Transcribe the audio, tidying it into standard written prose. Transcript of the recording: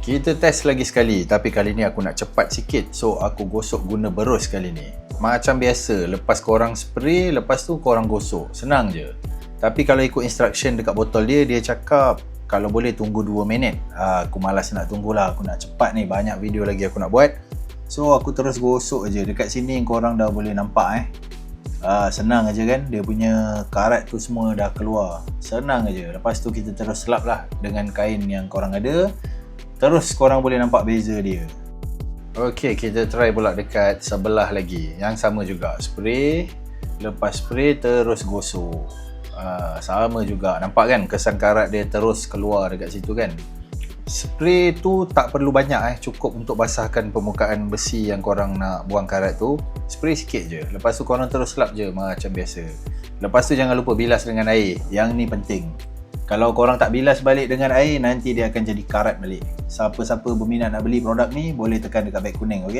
Kita test lagi sekali, tapi kali ni aku nak cepat sikit. So aku gosok guna berus kali ni. Macam biasa, lepas korang spray, lepas tu korang gosok. Senang je. Tapi kalau ikut instruction dekat botol dia, dia cakap kalau boleh tunggu 2 minit. Aku malas nak tunggulah, aku nak cepat ni, banyak video lagi aku nak buat. So aku terus gosok je. Dekat sini korang dah boleh nampak senang aja kan, dia punya karat tu semua dah keluar. Senang aja. Lepas tu kita terus selap lah dengan kain yang korang ada. Terus korang boleh nampak beza dia. Ok, kita try pula dekat sebelah lagi. Yang sama juga, spray. Lepas spray terus gosok. Sama juga, nampak kan kesan karat dia terus keluar dekat situ kan. Spray tu tak perlu banyak cukup untuk basahkan permukaan besi yang korang nak buang karat tu. Spray sikit je, lepas tu korang terus selap je macam biasa. Lepas tu jangan lupa bilas dengan air, yang ni penting. Kalau korang tak bilas balik dengan air, nanti dia akan jadi karat balik. Siapa-siapa berminat nak beli produk ni, boleh tekan dekat beg kuning, ok?